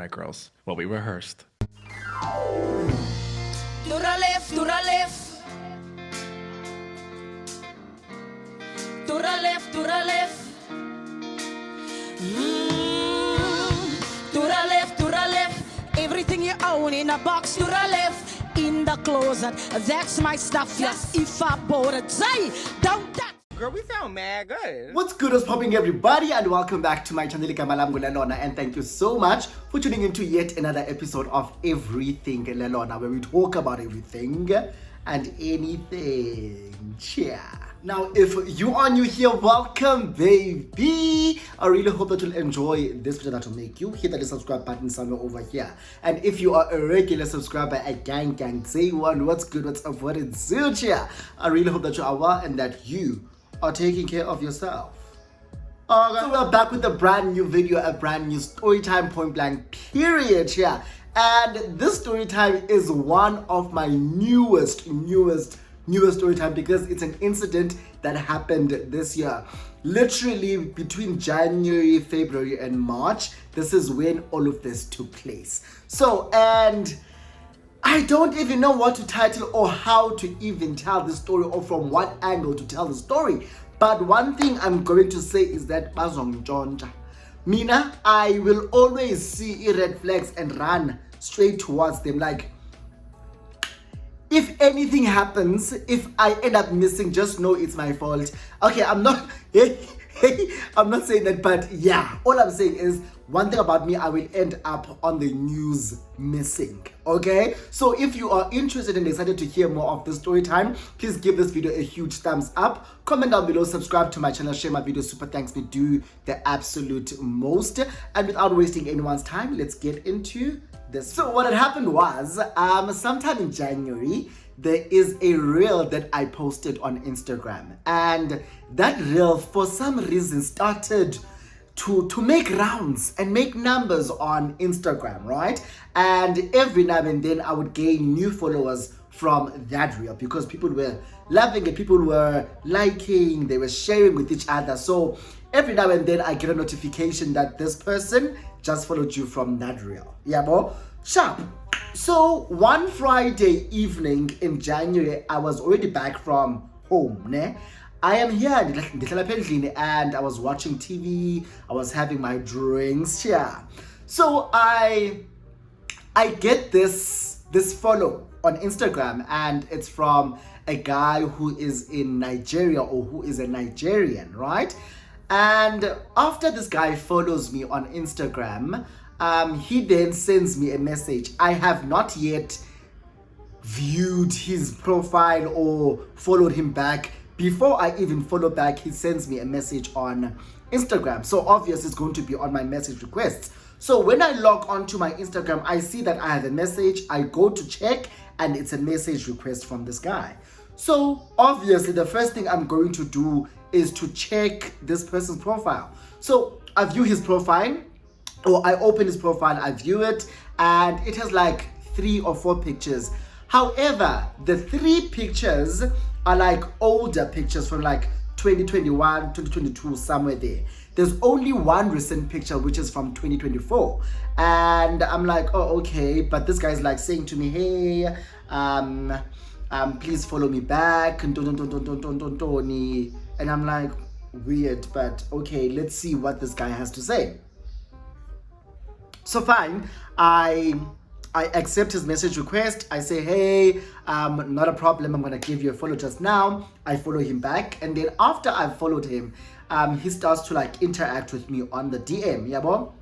right, girls. Well, we rehearsed. To the left, to the left. To the left, to the left. To the left, to the left. Everything you own in a box. To the left, in the closet. That's my stuff, yes. If I bought it, say, don't touch. Girl, we sound mad good. What's good, what's popping, everybody, and welcome back to my channel, Lelona, and thank you so much for tuning into yet another episode of Everything Lelona, where we talk about everything and anything. Cheer. Now, if you are new here, welcome, baby. I really hope that you'll enjoy this video that will make you. Hit that subscribe button somewhere over here. And if you are a regular subscriber, a gang, say one, what's good, what's up, what is zero cheer. I really hope that you are well and that you are taking care of yourself. Okay. So we're back with a brand new video, a brand new story time, point blank period here. And this story time is one of my newest story time because it's an incident that happened this year. Literally between January, February, and March, this is when all of this took place. So, and I don't even know what to title or how to even tell the story or from what angle to tell the story. But one thing I'm going to say is that Mina, I will always see red flags and run straight towards them. Like, if anything happens, if I end up missing, just know it's my fault. Okay, I'm not I'm not saying that, but yeah, all I'm saying is one thing about me, I will end up on the news missing. Okay, so if you are interested and excited to hear more of this story time, please give this video a huge thumbs up, comment down below, subscribe to my channel, share my video, super thanks, me do the absolute most. And without wasting anyone's time, let's get into this. So what had happened was sometime in January, there is a reel that I posted on Instagram, and that reel for some reason started to make rounds and make numbers on Instagram, right? And every now and then I would gain new followers from that reel because people were loving it, people were liking, they were sharing with each other. So every now and then I get a notification that this person just followed you from that reel. Yeah, bro? Sharp. So one Friday evening in January, I was already back from home, ne? I am here and I was watching TV, I was having my drinks here. So I get this follow on Instagram, and it's from a guy who is in Nigeria, or who is a Nigerian, right? And after this guy follows me on Instagram, he then sends me a message. I have not yet viewed his profile or followed him back. Before I even follow back, he sends me a message on Instagram. So obviously it's going to be on my message requests. So when I log onto my Instagram, I see that I have a message. I go to check and it's a message request from this guy. So obviously the first thing I'm going to do is to check this person's profile. So I view his profile, or I open his profile, I view it, and it has like 3 or 4 pictures. However, the 3 pictures are like older pictures from like 2021, 2022, somewhere there. There's only one recent picture, which is from 2024. And I'm like, oh, okay. But this guy's like saying to me, hey, please follow me back. And I'm like, weird, but okay, let's see what this guy has to say. So fine, I accept his message request. I say, hey, not a problem, I'm gonna give you a follow just now. I follow him back, and then after I've followed him, he starts to like interact with me on the DM, yeah, bro?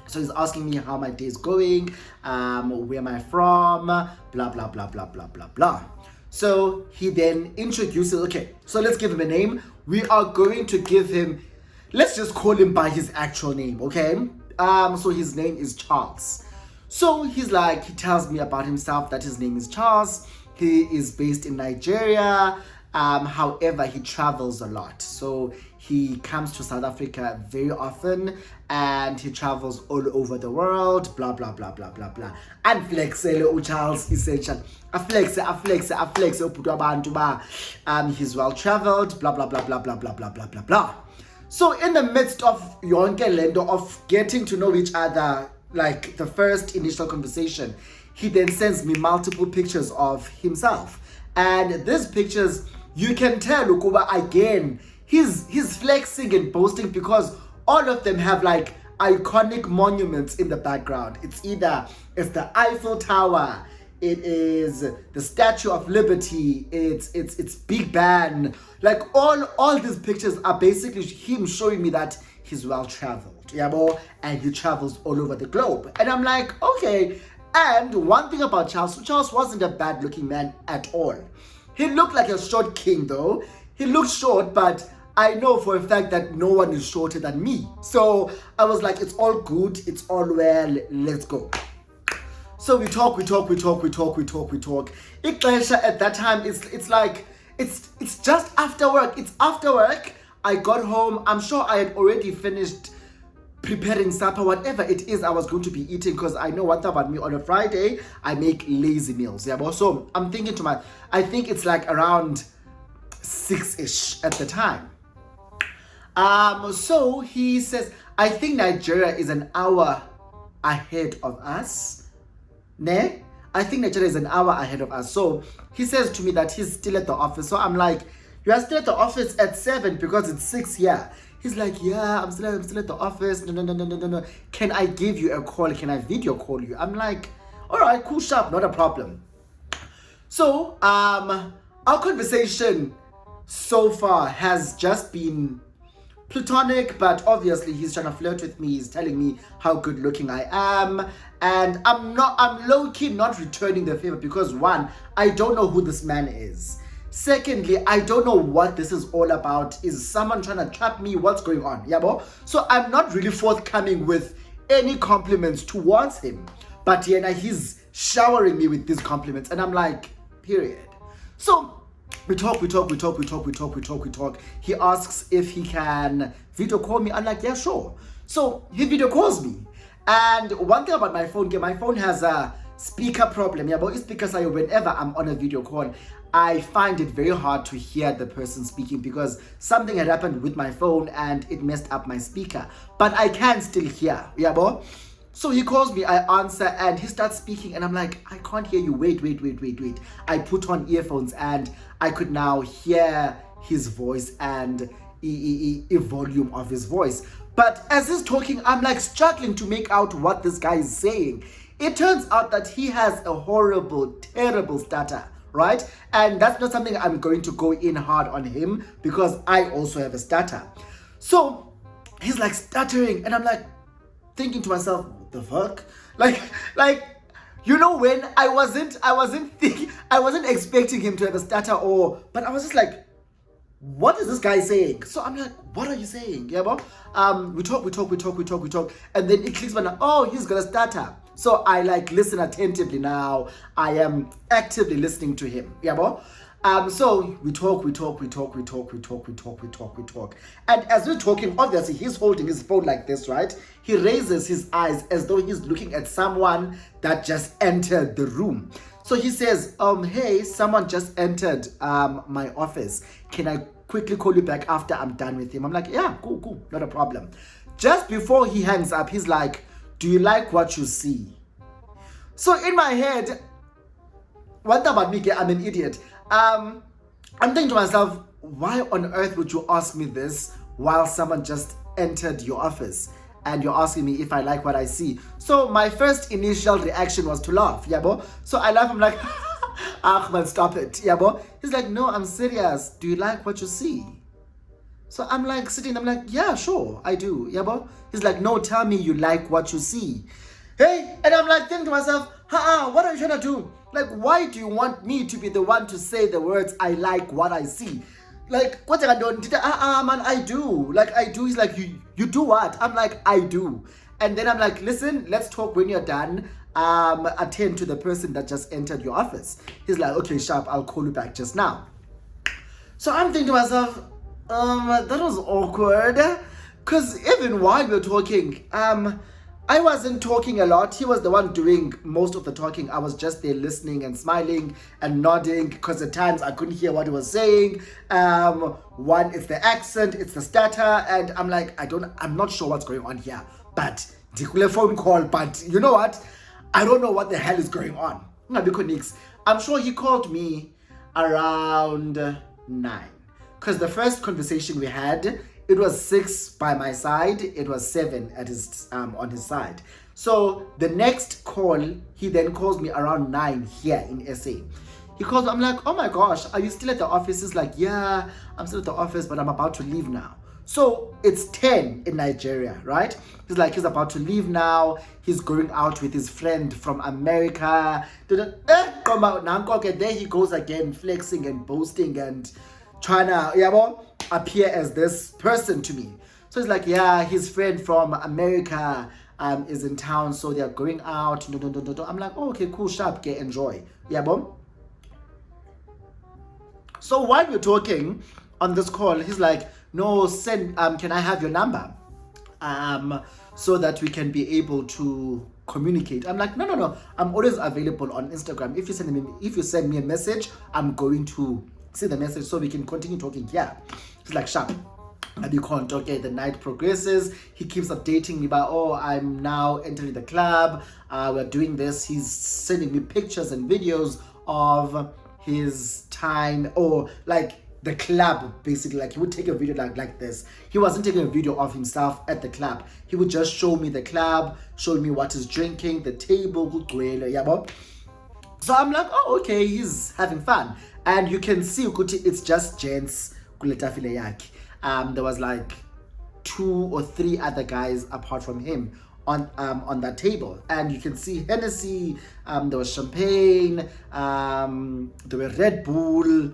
So he's asking me how my day is going, where am I from, blah, blah, blah, blah, blah, blah, blah. So he then introduces, okay, so let's give him a name. We are going to give him, let's just call him by his actual name, okay? So his name is Charles. So he's like, he tells me about himself that his name is Charles. He is based in Nigeria. However, he travels a lot. So he comes to South Africa very often, and he travels all over the world, blah, blah, blah, blah, blah, blah. And flexele Charles essential. Flex, he's well traveled, blah, blah, blah, blah, blah, blah, blah, blah, blah, blah. So in the midst of yonke lento of getting to know each other, like the first initial conversation, he then sends me multiple pictures of himself. And these pictures, you can tell, Ukuba, again, he's flexing and boasting because all of them have like iconic monuments in the background. It's the Eiffel Tower, it is the Statue of Liberty, it's Big Ben. Like all these pictures are basically him showing me that he's well traveled, yabo, and he travels all over the globe. And I'm like, okay. And one thing about Charles wasn't a bad looking man at all. He looked like a short king though. He looked short, but I know for a fact that no one is shorter than me. So I was like, it's all good, it's all well, let's go. So we talk. Ixesha at that time, it's like, it's just after work. It's after work. I got home. I'm sure I had already finished preparing supper, whatever it is I was going to be eating, because I know what about me, on a Friday, I make lazy meals. Yeah, but so I'm thinking I think it's like around 6-ish at the time. So he says, I think Nigeria is an hour ahead of us. Ne? I think Nigeria is an hour ahead of us. So he says to me that he's still at the office. So I'm like, you are still at the office at 7 because it's 6 here. He's like, yeah, I'm still at the office. No. Can I give you a call? Can I video call you? I'm like, all right, cool, sharp, not a problem. So our conversation so far has just been platonic, but obviously he's trying to flirt with me. He's telling me how good looking I am, and I'm low-key not returning the favor because, one, I don't know who this man is. Secondly, I don't know what this is all about. Is someone trying to trap me? What's going on? Yeah, bo? So I'm not really forthcoming with any compliments towards him, but yeah, he's showering me with these compliments, and I'm like, period. So we talk. He asks if he can video call me. I'm like, yeah, sure. So he video calls me. And one thing about my phone has a speaker problem. Yeah, but it's because whenever I'm on a video call, I find it very hard to hear the person speaking because something had happened with my phone and it messed up my speaker. But I can still hear. Yeah, bo? So he calls me, I answer, and he starts speaking, and I'm like, I can't hear you. Wait. I put on earphones, and I could now hear his voice and a volume of his voice. But as he's talking, I'm like struggling to make out what this guy is saying. It turns out that he has a horrible, terrible stutter, right? And that's not something I'm going to go in hard on him because I also have a stutter. So he's like stuttering, and I'm like thinking to myself, what the fuck? Like, you know, when I wasn't expecting him to have a stutter, but I was just like, what is this guy saying? So I'm like, what are you saying? Yeah, bro? We talk, and then it clicks when he's gonna stutter. So I like listen attentively now. I am actively listening to him. Yeah, bro? So we talk. And as we're talking, obviously he's holding his phone like this, right? He raises his eyes as though he's looking at someone that just entered the room. So he says, hey, someone just entered my office. Can I quickly call you back after I'm done with him? I'm like, yeah, cool, not a problem. Just before he hangs up, he's like, do you like what you see? So in my head, one thing about me, I'm an idiot. I'm thinking to myself, why on earth would you ask me this while someone just entered your office and you're asking me if I like what I see? So my first initial reaction was to laugh, yeah, bo? So I laugh, I'm like, Ahmed, stop it, yeah, bo? He's like, no, I'm serious. Do you like what you see? So I'm like sitting, I'm like, yeah, sure, I do, yeah, bo? He's like, no, tell me you like what you see. Hey, and I'm like thinking to myself, what are you trying to do? Like, why do you want me to be the one to say the words, I like what I see? Like, what I don't, man, I do. Like, I do. He's like, you do what? I'm like, I do. And then I'm like, listen, let's talk when you're done. Attend to the person that just entered your office. He's like, okay, sharp, I'll call you back just now. So I'm thinking to myself, that was awkward. Because even while we were talking, I wasn't talking a lot. He was the one doing most of the talking. I was just there listening and smiling and nodding because at times I couldn't hear what he was saying. One, it's the accent, it's the stutter, and I'm like, I'm not sure what's going on here. But ndikule phone call, but you know what? I don't know what the hell is going on. I'm sure he called me around 9. Because the first conversation we had, it was 6 by my side, it was 7 at his on his side. So the next call, he then calls me around 9 here in SA. He calls me, I'm like, oh my gosh, are you still at the office? He's like, yeah, I'm still at the office, but I'm about to leave now. So it's 10 in Nigeria, right? He's like, he's about to leave now. He's going out with his friend from America. There he goes again, flexing and boasting and trying to appear as this person to me. So he's like, yeah, his friend from America is in town, so they're going out. I'm like, oh, okay, cool, sharp, get enjoy. So while we're talking on this call, he's like, no, send, can I have your number? So that we can be able to communicate. I'm like, no, I'm always available on Instagram. If you send me a message, I'm going to see the message so we can continue talking. Yeah. He's like, sharp. And you can't. Okay, the night progresses. He keeps updating me about, oh, I'm now entering the club. We're doing this. He's sending me pictures and videos of his time, or like the club, basically. Like he would take a video like this. He wasn't taking a video of himself at the club. He would just show me the club, show me what he's drinking, the table. So I'm like, oh, okay, he's having fun. And you can see it's just gents. There was like 2 or 3 other guys apart from him on that table, and you can see Hennessy, there was champagne, there were Red Bull.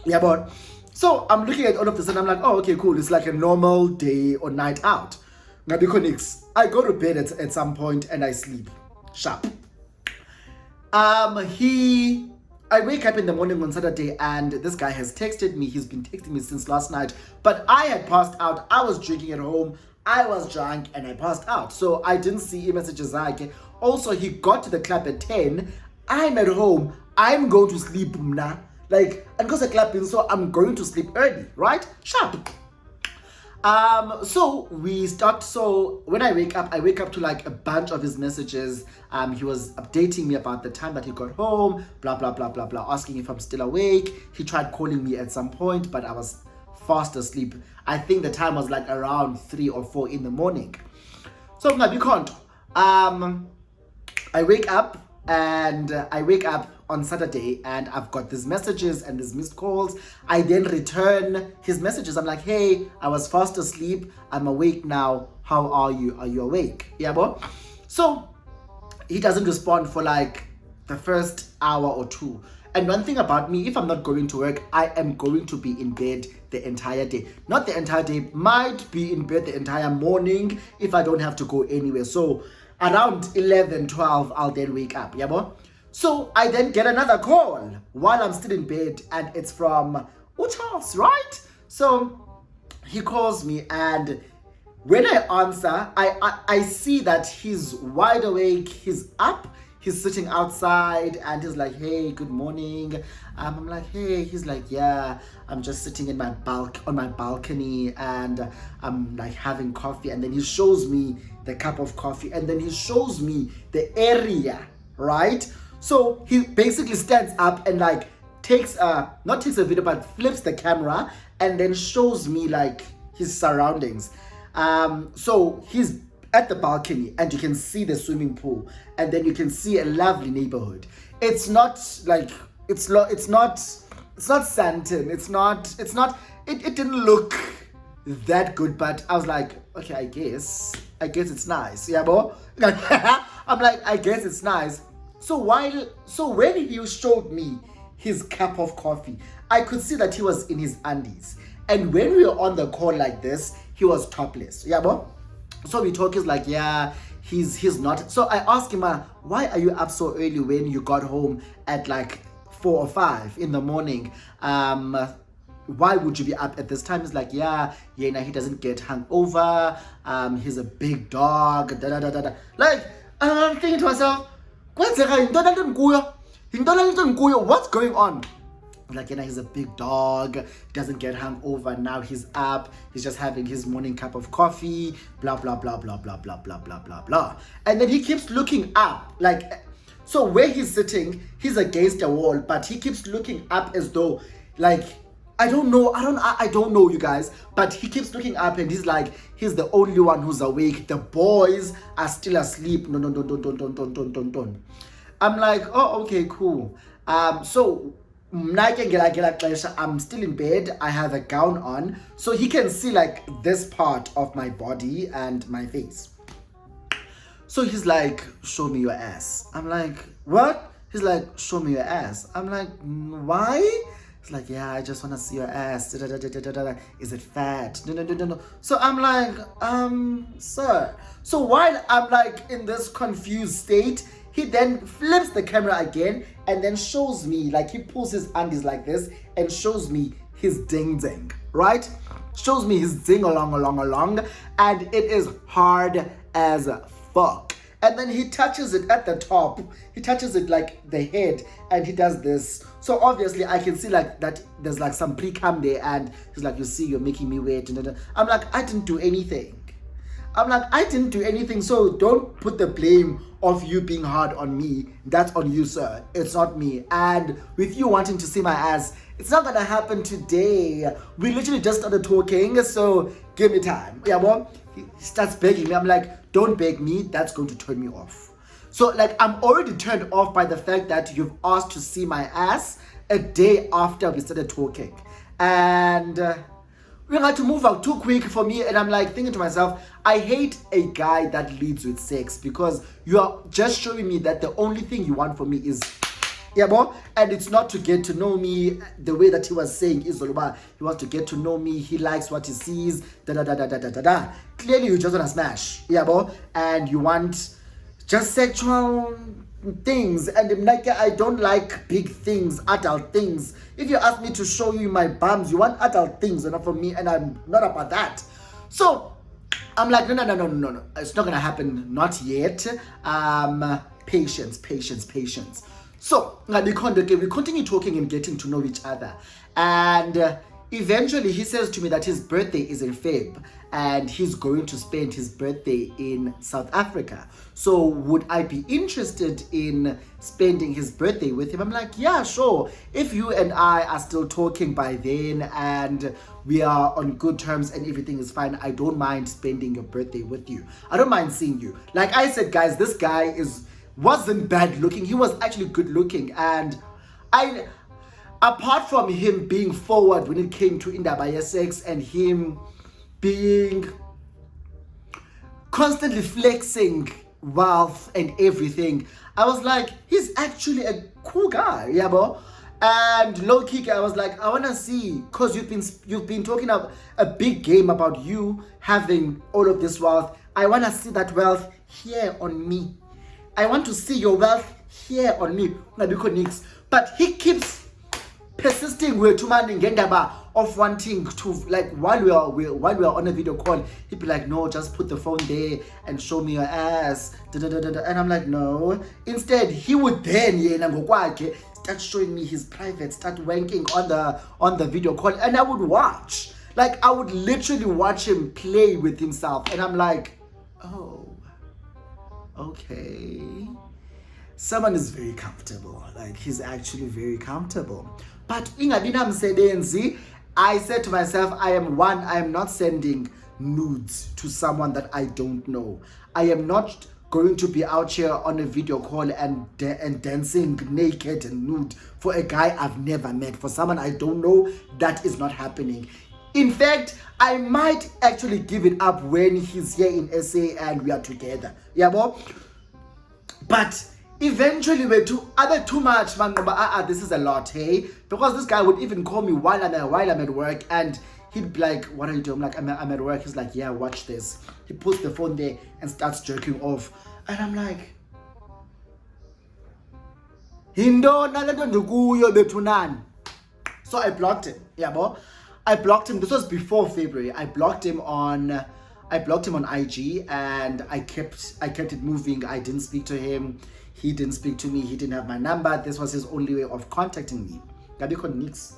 But so I'm looking at all of this and I'm like, oh, okay, cool. It's like a normal day or night out. I go to bed at some point and I sleep sharp. I wake up in the morning on Saturday and this guy has texted me. He's been texting me since last night, but I had passed out. I was drinking at home. I was drunk and I passed out. So I didn't see messages. Also, he got to the club at 10. I'm at home. I'm going to sleep now. Like, and because the club is, so I'm going to sleep early, right? Sharp. So we start. So when I wake up to like a bunch of his messages. He was updating me about the time that he got home, blah, blah, blah, blah, blah, asking if I'm still awake. He tried calling me at some point, but I was fast asleep. I think the time was like around 3 or 4 in the morning. So you can't. I wake up on Saturday and I've got these messages and these missed calls. I then return his messages. I'm like, hey, I was fast asleep. I'm awake now. How are you? Are you awake? Yeah, bro. So he doesn't respond for like the first hour or 2. And one thing about me, if I'm not going to work, I am going to be in bed the entire day. Not the entire day, might be in bed the entire morning if I don't have to go anywhere. So around 11, 12, I'll then wake up. Yeah, boy? So I then get another call while I'm still in bed, and it's from Charles, right? So he calls me, and when I answer, I see that he's wide awake, he's up, he's sitting outside, and he's like, hey, good morning. I'm like, hey. He's like, yeah, I'm just sitting in on my balcony, and I'm like having coffee. And then he shows me the cup of coffee, and then he shows me the area, right? So he basically stands up and like not takes a video, but flips the camera and then shows me like his surroundings. So he's at the balcony and you can see the swimming pool, and then you can see a lovely neighborhood. It's not like it's not Santon. It didn't look that good, but I was like, okay, I guess it's nice. Yeah, bro. I'm like, I guess it's nice. So when he showed me his cup of coffee, I could see that he was in his undies. And when we were on the call like this, he was topless. Yeah, bro. So we talk, he's like, yeah, he's not. So I asked him, why are you up so early when you got home at like 4 or 5 in the morning? Why would you be up at this time? He's like, yeah, he doesn't get hungover. He's a big dog. Like, I'm thinking to myself, what's going on? Like, he's a big dog, doesn't get hungover. Now he's up, he's just having his morning cup of coffee, blah, blah, blah, blah, blah, blah, blah, blah, blah, blah. And then he keeps looking up, like, so where he's sitting, he's against a wall, but he keeps looking up as though, like, I don't know, you guys, but he keeps looking up and he's like, he's the only one who's awake. The boys are still asleep. No. I'm like, oh, okay, cool. So I'm still in bed. I have a gown on, so he can see like this part of my body and my face. So he's like, show me your ass. I'm like, what? He's like, show me your ass. I'm like, why? He's like, yeah, I just want to see your ass. Is it fat? No. So I'm like, sir. So while I'm like in this confused state, he then flips the camera again and then shows me, like he pulls his undies like this and shows me his ding, right? Shows me his ding along, and it is hard as fuck. And then he touches it at the top. He touches it like the head and he does this. So obviously I can see like that there's like some pre-cum there, and he's like, you see, you're making me wait. I'm like, I didn't do anything. So don't put the blame of you being hard on me. That's on you, sir. It's not me. And with you wanting to see my ass, it's not gonna happen today. We literally just started talking, so give me time. Yeah, well, he starts begging me. I'm like, don't beg me. That's going to turn me off. So like, I'm already turned off by the fact that you've asked to see my ass a day after we started talking. And we had to move out too quick for me, and I'm like thinking to myself, I hate a guy that leads with sex, because you are just showing me that the only thing you want from me is and it's not to get to know me the way that he was saying is Zoluba. He wants to get to know me, he likes what he sees, Clearly you just want to smash, and you want just sexual things, and I'm like, I don't like big things, adult things. If you ask me to show you my bums, you want adult things, not from me, and I'm not about that. So I'm like, no, it's not gonna happen, not yet. Patience. So we continue talking and getting to know each other, and eventually he says to me that his birthday is in Feb and he's going to spend his birthday in South Africa. So would I be interested in spending his birthday with him? I'm like, yeah, sure. If you and I are still talking by then and we are on good terms and everything is fine, I don't mind spending your birthday with you. I don't mind seeing you. Like I said, guys, this guy wasn't bad looking. He was actually good looking, and apart from him being forward when it came to indaba sex and him being constantly flexing wealth and everything, I was like, he's actually a cool guy, And low key, I was like, I wanna see, cause you've been talking about a big game about you having all of this wealth. I wanna see that wealth here on me. I want to see your wealth here on me. But he keeps persisting with of wanting to, like, while we are on a video call, he'd be like, no, just put the phone there and show me your ass. And I'm like, no. Instead, he would then start showing me his private, start wanking on the video call, and I would watch. Like, I would literally watch him play with himself, and I'm like, oh, okay, someone is very comfortable. Like, he's actually very comfortable. But I said to myself, I am not sending nudes to someone that I don't know. I am not going to be out here on a video call and dancing naked and nude for a guy I've never met. For someone I don't know, that is not happening. In fact, I might actually give it up when he's here in SA and we are together. But eventually we're too much, man. This is a lot, hey? Because this guy would even call me while I'm at work, and he'd be like, what are you doing? I'm like, I'm at work. He's like, yeah, watch this. He puts the phone there and starts jerking off. And I'm like, so I blocked him. I blocked him. This was before February. I blocked him on IG, and I kept it moving. I didn't speak to him. He didn't speak to me. He didn't have my number. This was his only way of contacting me. Ngabikho nix.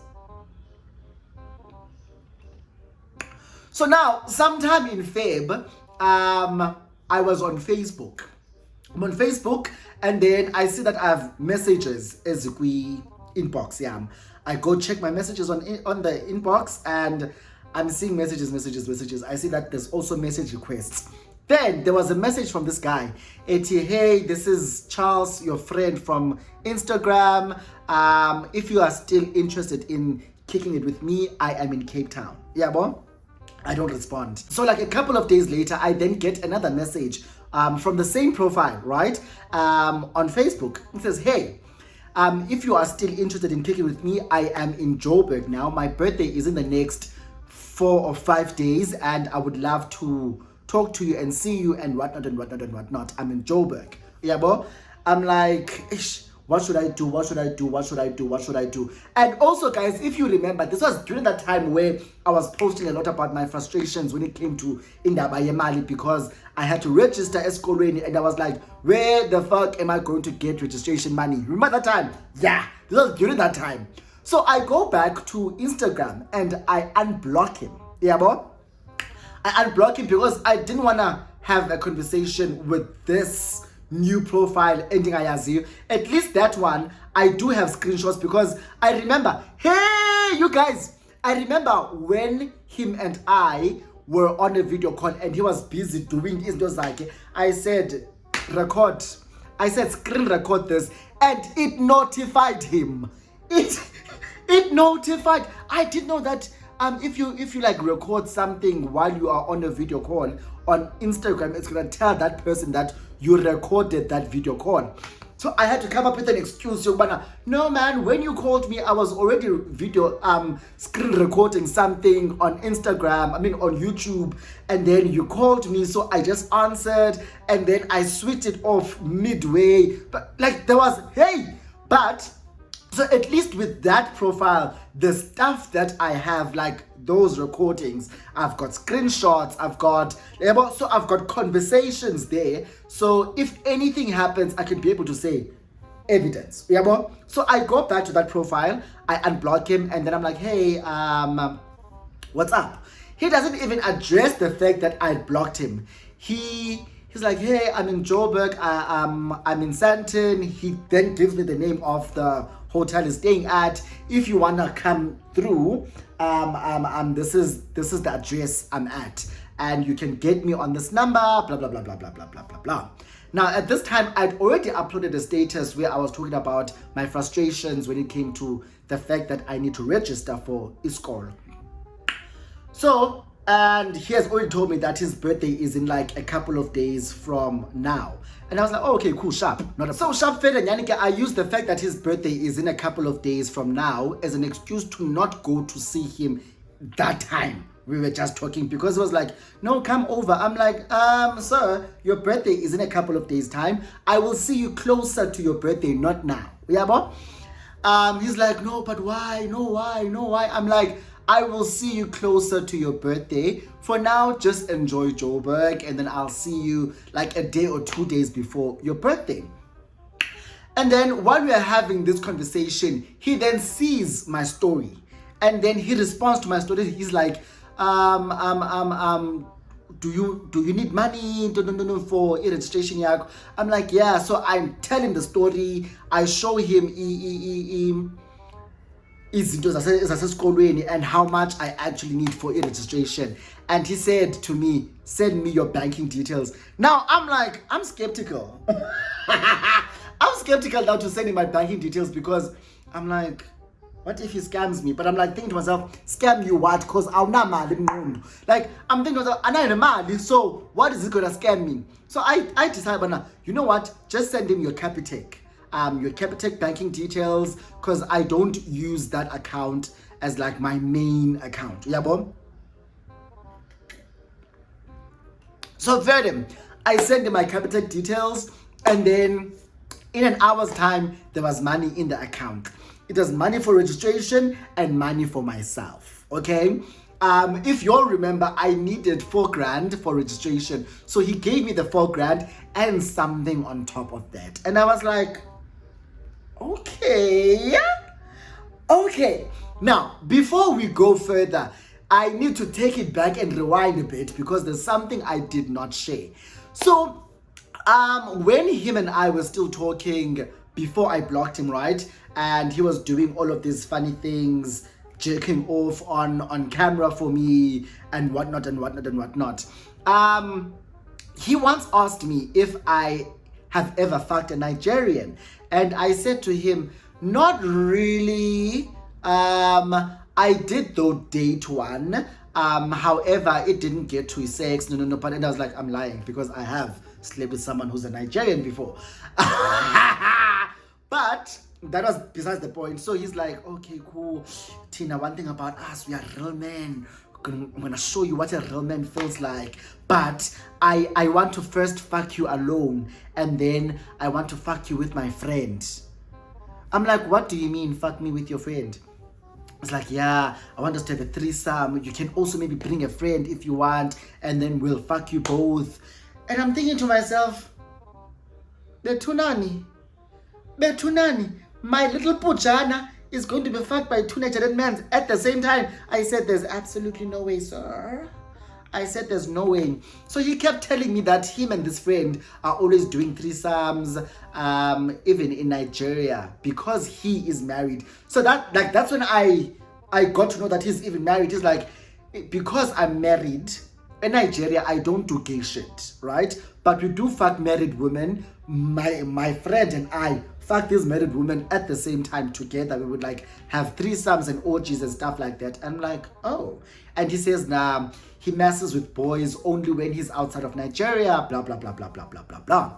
So now, sometime in Feb, I was on Facebook. I'm on Facebook, and then I see that I have messages as we inbox. Yeah, I go check my messages on the inbox, and I'm seeing messages. I see that there's also message requests. Then there was a message from this guy. Hey, this is Charles, your friend from Instagram. If you are still interested in kicking it with me, I am in Cape Town. Yeah, boy. I don't respond. So like a couple of days later, I then get another message from the same profile, right? On Facebook. It says, hey, if you are still interested in kicking with me, I am in Joburg now. My birthday is in the next 4 or 5 days, and I would love to talk to you and see you and whatnot. I'm in Joburg. Yeah, bro. I'm like, ish. What should I do? And also, guys, if you remember, this was during that time where I was posting a lot about my frustrations when it came to Indaba Yemali, because I had to register Escalating, and I was like, where the fuck am I going to get registration money? Remember that time? Yeah, this was during that time. So I go back to Instagram and I unblock him. Yeah, bro? I unblock him because I didn't want to have a conversation with this new profile ending Ayazi. At least that one I do have screenshots, because I remember, hey you guys, I remember when him and I were on a video call and he was busy doing his like, I said record, I said screen record this, and it notified him. It notified. I didn't know that if you like record something while you are on a video call on Instagram, it's gonna tell that person that you recorded that video call. So I had to come up with an excuse. No man, when you called me, I was already video screen recording something on Instagram, on YouTube, and then you called me, so I just answered, and then I switched it off midway. But like there was, but so at least with that profile, the stuff that I have, like those recordings, I've got screenshots, I've got conversations there. So if anything happens, I can be able to say evidence. Yeah, so I go back to that profile, I unblock him, and then I'm like, hey, what's up? He doesn't even address the fact that I blocked him. He's like, hey, I'm in Joburg, I'm in Sandton. He then gives me the name of the hotel he's staying at. If you wanna come through, this is the address I'm at, and you can get me on this number, blah blah blah blah blah blah blah blah blah. Now at this time, I'd already uploaded a status where I was talking about my frustrations when it came to the fact that I need to register for Iskol. So, and he has already told me that his birthday is in like a couple of days from now. And I was like, oh, okay, cool, sharp. So sharp fed and Yannicka, I used the fact that his birthday is in a couple of days from now as an excuse to not go to see him that time. We were just talking, because it was like, no, come over. I'm like, sir, your birthday is in a couple of days time. I will see you closer to your birthday, not now. Yeah, bro? He's like, no, but why? No, why? I'm like, I will see you closer to your birthday. For now, just enjoy Joburg, and then I'll see you like a day or 2 days before your birthday. And then while we are having this conversation, he then sees my story, and then he responds to my story. He's like, do you need money for registration? I'm like, yeah. So I tell him the story. I show him izinto zasesikolweni and how much I actually need for registration. And he said to me, send me your banking details. Now I'm like, I'm skeptical. I'm skeptical now to send him my banking details, because I'm like, what if he scams me? But I'm like thinking to myself, scam you what? Because I'm not mad. Like I'm thinking to myself, I'm not mad. So what is he gonna scam me? So I decided, you know what? Just send him your Capitec. Your Capitec banking details, because I don't use that account as like my main account. Yeah, bro? So Verdem, I sent him my Capitec details, and then in an hour's time, there was money in the account. It was money for registration and money for myself, okay? If you all remember, I needed 4 grand for registration. So he gave me the 4 grand and something on top of that. And I was like, okay. Okay, now before we go further, I need to take it back and rewind a bit because there's something I did not share. So, when him and I were still talking before I blocked him, right? And he was doing all of these funny things, jerking off on camera for me and whatnot and whatnot and whatnot. He once asked me if I have ever fucked a Nigerian, and I said to him, not really. I did though date one. However, it didn't get to sex. No. But and I was like, I'm lying because I have slept with someone who's a Nigerian before. But that was besides the point. So he's like, okay, cool. Tina, one thing about us, we are real men. I'm gonna show you what a real man feels like. But I want to first fuck you alone, and then I want to fuck you with my friend. I'm like, what do you mean, fuck me with your friend? It's like, yeah, I want us to have a threesome. You can also maybe bring a friend if you want, and then we'll fuck you both. And I'm thinking to myself, Betunani, my little Pujana is going to be fucked by two Nigerian men at the same time. I said, there's absolutely no way, sir. I said, there's no way. So he kept telling me that him and this friend are always doing threesomes, even in Nigeria, because he is married. So that's when I got to know that he's even married. He's like, because I'm married in Nigeria, I don't do gay shit, right? But we do fuck married women. My friend and I fuck these married women at the same time together. We would like have threesomes and orgies and stuff like that. I'm like, oh. And he says, nah, he messes with boys only when he's outside of Nigeria, blah, blah, blah, blah, blah, blah, blah, blah.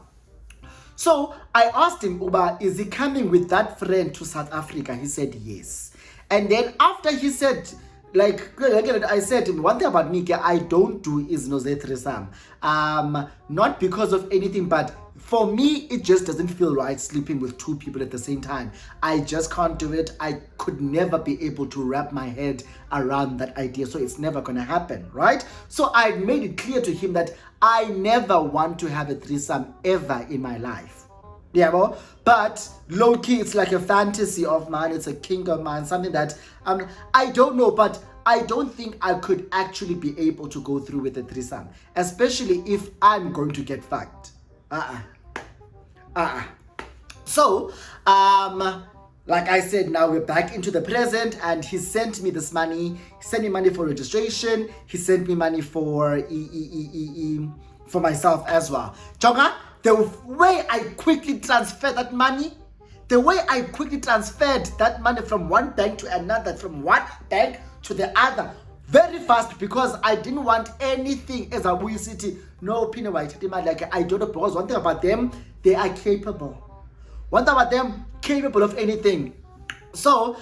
So I asked him, Uba, is he coming with that friend to South Africa? He said, yes. And then after he said, I said to him, one thing about me, I don't do is no threesome. Not because of anything, but for me, it just doesn't feel right sleeping with two people at the same time. I just can't do it. I could never be able to wrap my head around that idea. So it's never going to happen, right? So I made it clear to him that I never want to have a threesome ever in my life. Yeah, well, but low-key, it's like a fantasy of mine. It's a king of mine, something that I don't know, but I don't think I could actually be able to go through with a threesome, especially if I'm going to get fucked. So, like I said, now we're back into the present, and he sent me this money. He sent me money for registration. He sent me money for for myself as well. Jonga, the way I quickly transferred that money, from one bank to another, from one bank to the other, very fast, because I didn't want anything as a wee city. No opinion, like I don't know, because one thing about them, they are capable. One thing about them, capable of anything. So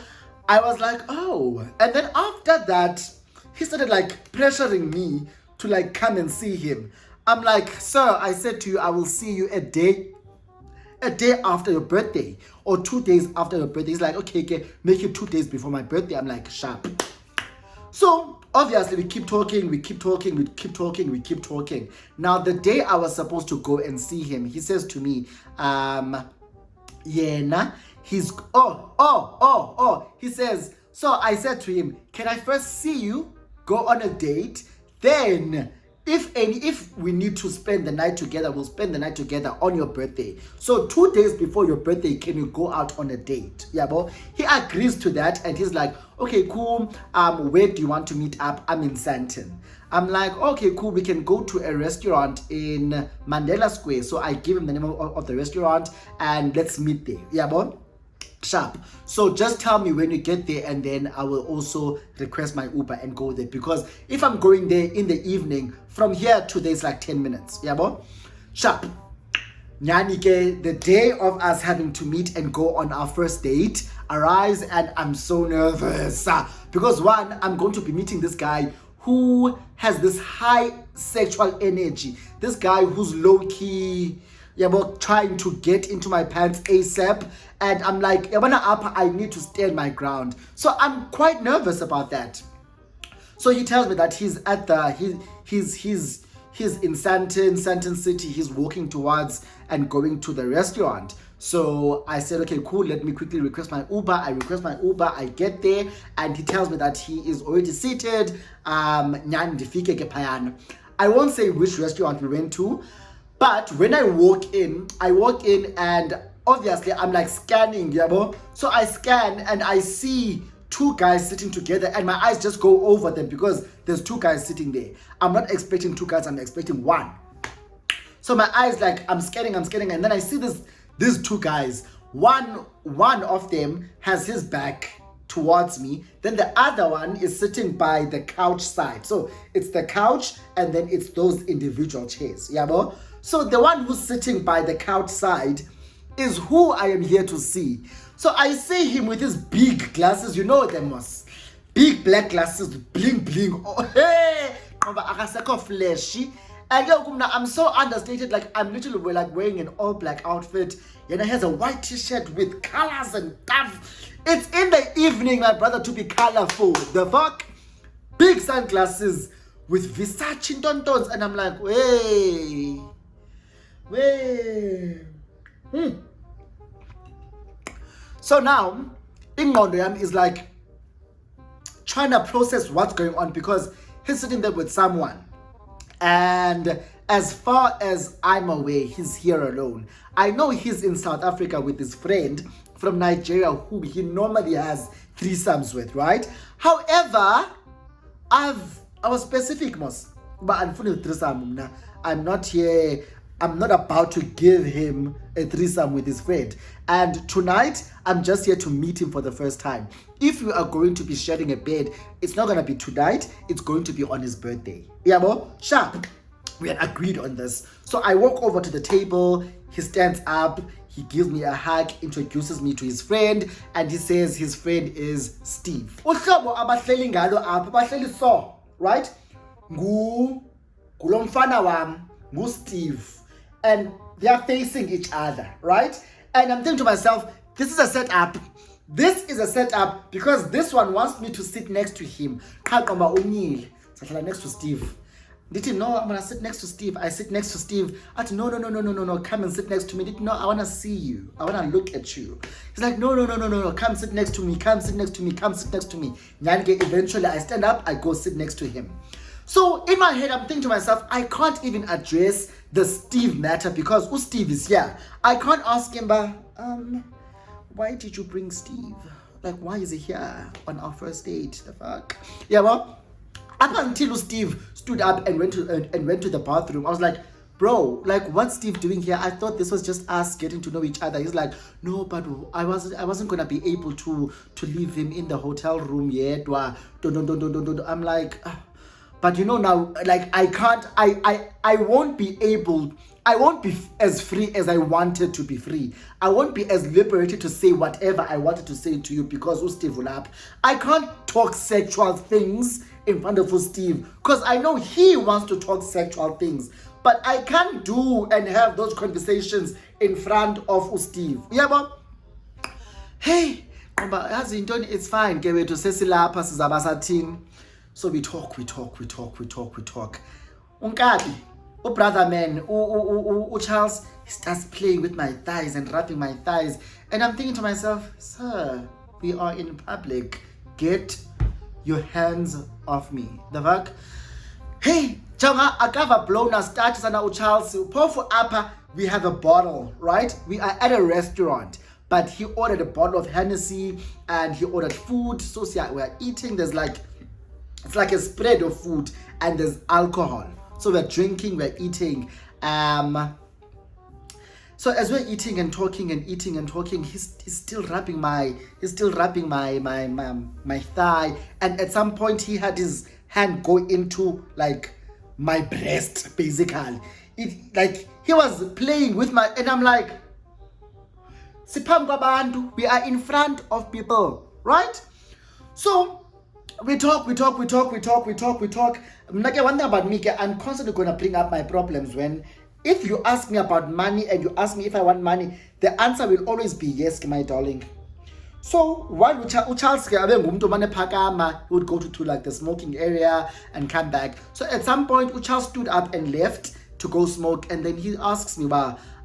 I was like, oh. And then after that, he started like pressuring me to like come and see him. I'm like, sir, I said to you, I will see you a day after your birthday, or 2 days after your birthday. He's like, okay, make it 2 days before my birthday. I'm like, sharp. So obviously we keep talking. Now the day I was supposed to go and see him, he says to me, he's he says, so I said to him, can I first see you, go on a date, then if we need to spend the night together, we'll spend the night together on your birthday. So 2 days before your birthday, can you go out on a date? Yeah, but he agrees to that, and he's like, okay, cool. Where do you want to meet up? I'm in Sandton. I'm like, okay, cool. We can go to a restaurant in Mandela Square. So I give him the name of the restaurant, and let's meet there. Yeah, but sharp. So just tell me when you get there, and then I will also request my Uber and go there, because if I'm going there in the evening, from here to there is like 10 minutes. Yeah, bo? Sharp. Nyanike, the day of us having to meet and go on our first date arrives, and I'm so nervous because one, I'm going to be meeting this guy who has this high sexual energy, this guy who's low-key, trying to get into my pants ASAP, and I'm like, I need to stand my ground. So I'm quite nervous about that. So he tells me that he's at he's in Sandton City. He's walking towards and going to the restaurant. So I said, okay, cool, let me quickly request my Uber. I request my Uber, I get there, and he tells me that he is already seated. I won't say which restaurant we went to, but when I walk in and obviously I'm like scanning, yabo. So I scan and I see two guys sitting together and my eyes just go over them because there's two guys sitting there. I'm not expecting two guys, I'm expecting one. So my eyes, like, I'm scanning, and then I see these two guys. One of them has his back towards me, then the other one is sitting by the couch side. So it's the couch and then it's those individual chairs, yabo. So the one who's sitting by the couch side is who I am here to see. So I see him with his big glasses, you know them, was big black glasses, bling bling. Oh, hey, flashy. And I'm so understated, like I'm literally like wearing an all black outfit. And he has a white t-shirt with colors and stuff. It's in the evening, my brother, to be colorful. The fuck? Big sunglasses with Versace tontons. And I'm like, wait. So now, ingqondo yami is like trying to process what's going on because he's sitting there with someone. And as far as I'm aware, he's here alone. I know he's in South Africa with his friend from Nigeria who he normally has threesomes with, right? However, I was specific, most, but unfortunately, threesome. I'm not here. I'm not about to give him a threesome with his friend. And tonight, I'm just here to meet him for the first time. If you are going to be sharing a bed, it's not going to be tonight. It's going to be on his birthday. Yabo? Sharp. We had agreed on this. So I walk over to the table. He stands up. He gives me a hug, introduces me to his friend, and he says his friend is Steve. Uhlobo abahleli ngalo apha, bahleli so, right? Ngulomfana wam, Steve. And they are facing each other, right? And I'm thinking to myself, this is a setup. This is a setup because this one wants me to sit next to him. Next to Steve. Didn't know I'm gonna sit next to Steve. I sit next to Steve. I said, no, come and sit next to me. Didn't know, I wanna see you. I wanna look at you. He's like, no, come sit next to me. Come sit next to me. Eventually I stand up, I go sit next to him. So in my head, I'm thinking to myself, I can't even address the Steve matter because Steve is here. I can't ask him, but why did you bring Steve? Like, why is he here on our first date? The fuck? Yeah, well, up until Steve stood up and went to the bathroom, I was like, bro, like, what's Steve doing here? I thought this was just us getting to know each other. He's like, no, but I wasn't gonna be able to leave him in the hotel room yet. I'm like, but you know now, like, I won't be as free as I wanted to be free. I won't be as liberated to say whatever I wanted to say to you because Steve will up. I can't talk sexual things in front of Steve because I know he wants to talk sexual things, but I can't do and have those conversations in front of Steve. Yeah, but hey, it's fine. Get to Cecilapa Sizabasatin. So we talk. Unkabi, brother man, Charles, he starts playing with my thighs and rubbing my thighs. And I'm thinking to myself, sir, we are in public. Get your hands off me. The fuck? Hey, Changa, akava blona starts and Charles, pofu apa, we have a bottle, right? We are at a restaurant. But he ordered a bottle of Hennessy and he ordered food. So yeah, we're eating, it's like a spread of food and there's alcohol. So we're drinking, we're eating. So as we're eating and talking, he's still rubbing my thigh. And at some point he had his hand go into like my breast, basically. It like he was playing with my, and I'm like, we are in front of people, right? So we talk. One thing about me, I'm constantly going to bring up my problems when, if you ask me about money and you ask me if I want money, the answer will always be yes, my darling. So while Charles would go to like the smoking area and come back. So at some point, Charles stood up and left to go smoke, and then he asks me,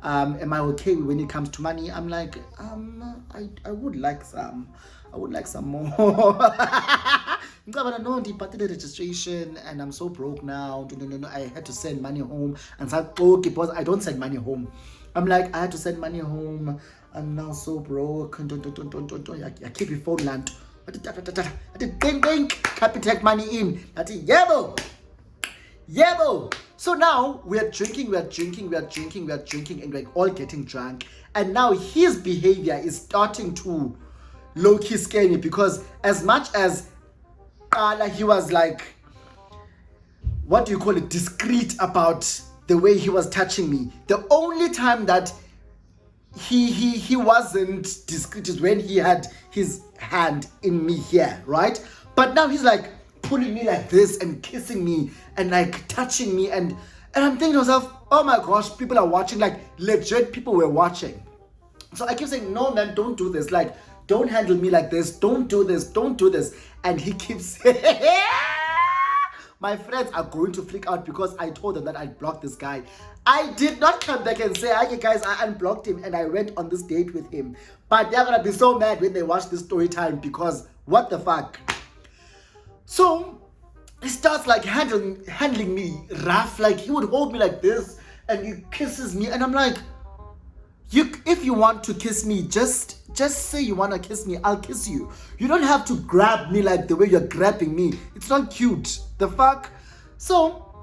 am I okay when it comes to money? I'm like, I would like some. I would like some more. No, the registration and I'm so broke now. No, I had to send money home. And so okay, because I don't send money home. I'm like, I had to send money home. I'm now so broke. I keep your phone land. I did Capitec money in. That's it. Yebo. So now we're drinking, and we're all getting drunk. And now his behavior is starting to low-key scare me, because as much as like he was like, what do you call it, discreet about the way he was touching me, the only time that he wasn't discreet is when he had his hand in me here, right? But now he's like pulling me like this and kissing me and like touching me, and I'm thinking to myself, oh my gosh, people are watching, like legit people were watching. So I keep saying, no man, don't do this, like don't handle me like this, don't do this. And he keeps my friends are going to freak out because I told them that I blocked this guy. I did not come back and say, okay guys, I unblocked him and I went on this date with him. But they're gonna be so mad when they watch this story time, because what the fuck. So he starts like handling me rough, like he would hold me like this and he kisses me, and I'm like, if you want to kiss me, just say you want to kiss me, I'll kiss you. You don't have to grab me like the way you're grabbing me. It's not cute. The fuck? So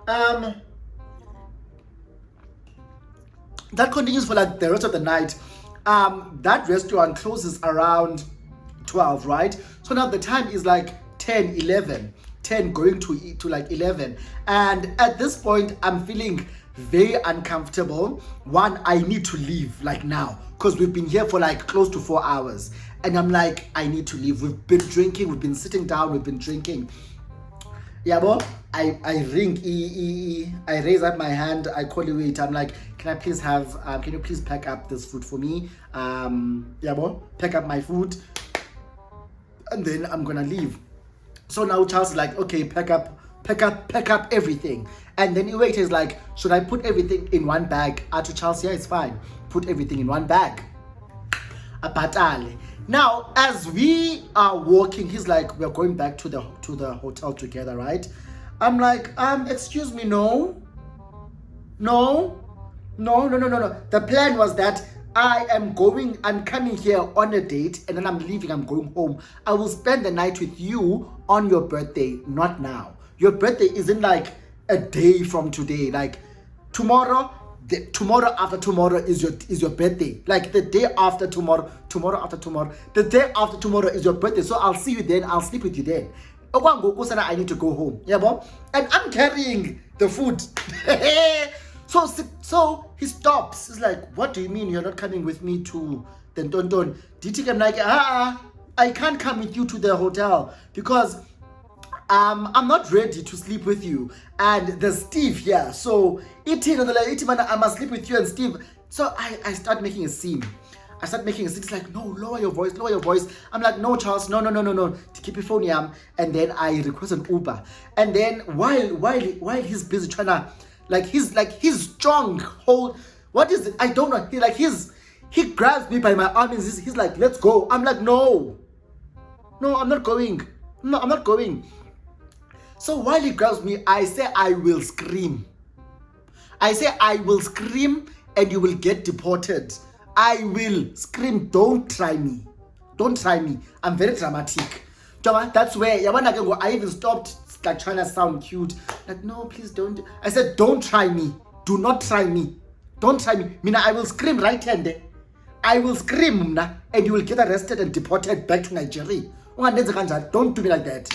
that continues for like the rest of the night. That restaurant closes around 12, right? So now the time is like 10 going to like 11, and at this point I'm feeling very uncomfortable. One, I need to leave like now, because we've been here for like close to 4 hours, and I'm like, I need to leave. We've been drinking, we've been sitting down, we've been drinking. Yeah, boy, I ring I raise up my hand, I call you it. I'm like, can you please pack up this food for me? Yeah, boy, pack up my food, and then I'm gonna leave. So now Charles is like, okay, pack up everything. And then the waiter is like, should I put everything in one bag? To Charles, yeah, it's fine. Put everything in one bag. Apatale. Now, as we are walking, he's like, we're going back to the hotel together, right? I'm like, excuse me, no. The plan was that I'm coming here on a date, and then I'm leaving, I'm going home. I will spend the night with you on your birthday, not now. Your birthday isn't like a day from today. Like tomorrow after tomorrow is your birthday. Like the day after tomorrow after tomorrow, the day after tomorrow is your birthday. So I'll see you then, I'll sleep with you then. I need to go home. Yeah, bro? And I'm carrying the food. So he stops. He's like, what do you mean you're not coming with me to the Tonton? I'm like, I can't come with you to the hotel because I'm not ready to sleep with you. And there's Steve here. So I must sleep with you and Steve. So I start making a scene. It's like, no, lower your voice. I'm like, no, Charles, no. To keep your phone yam. And then I request an Uber. And then while he's busy trying to, like he's strong hold. What is it? I don't know. He grabs me by my arm and he's like, let's go. I'm like, no, I'm not going. No, I'm not going. So while he grabs me, I say I will scream. And you will get deported. I will scream. Don't try me. I'm very dramatic. That's where I even stopped like trying to sound cute. Like, no, please don't. I said, don't try me. Do not try me. Don't try me. Mina, I will scream right hand. I will scream, and you will get arrested and deported back to Nigeria. Don't do me like that.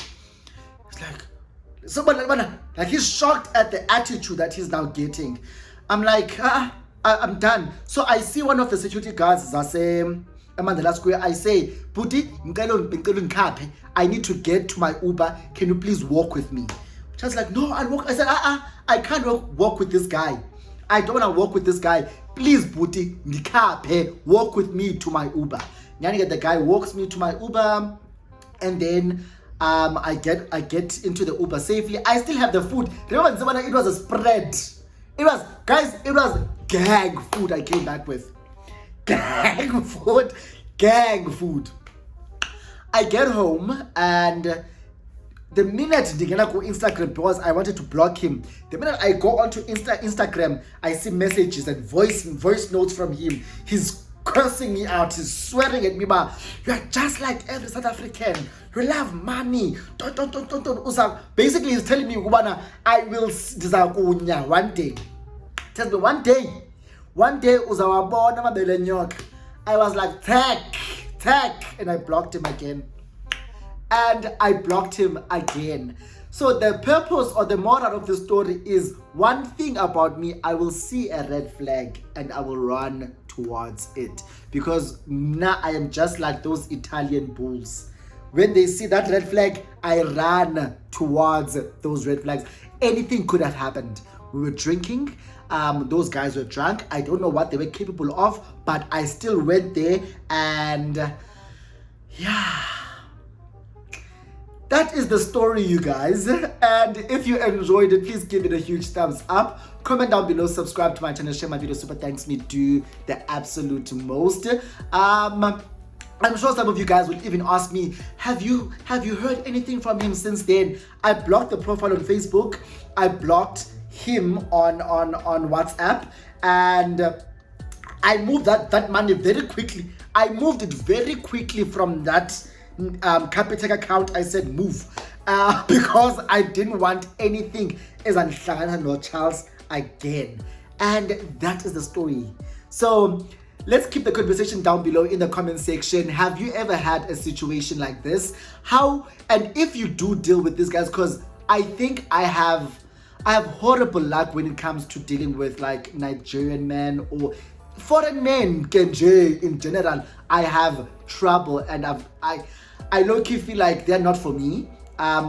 It's like, so like he's shocked at the attitude that he's now getting. I'm like, I'm done. So I see one of the security guards, Mandela Square. I say, Puti, I need to get to my Uber. Can you please walk with me? Just like, no, I'll walk. I said, I can't walk with this guy. I don't want to walk with this guy. Please, Puti, walk with me to my Uber. The guy walks me to my Uber, and then I get into the Uber safely. I still have the food. Remember, it was a spread. It was gang food I came back with. Gang food. I get home and the minute Digena go Instagram, because I wanted to block him, the minute I go onto Instagram, I see messages and voice notes from him. He's cursing me out, he's swearing at me, but you are just like every South African. You love money. Don't. Basically, he's telling me, I will disakunya one day. Tells me one day uzawabona mabele nyoka. I was like, tech, and I blocked him again. So the purpose or the moral of the story is one thing about me: I will see a red flag and I will run towards it, because now I am just like those Italian bulls. When they see that red flag, I ran towards those red flags. Anything could have happened. We were drinking. Those guys were drunk. I don't know what they were capable of, but I still went there, and yeah. That is the story, you guys. And if you enjoyed it, please give it a huge thumbs up. Comment down below, subscribe to my channel, share my video, super thanks me, do the absolute most. I'm sure some of you guys would even ask me, have you heard anything from him since then? I blocked the profile on Facebook. I blocked him on WhatsApp, and I moved that money very quickly. I moved it very quickly from that Capitec account. I said move because I didn't want anything as Anhlangana no Charles again. And that is the story. So let's keep the conversation down below in the comment section. Have you ever had a situation like this? How, and if you do deal with these guys, because I think I have horrible luck when it comes to dealing with like Nigerian men or foreign men in general. I have trouble, and I low-key feel like they're not for me.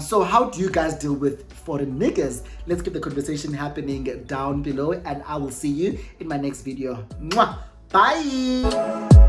So how do you guys deal with foreign niggas? Let's keep the conversation happening down below, and I will see you in my next video. Mwah! Bye!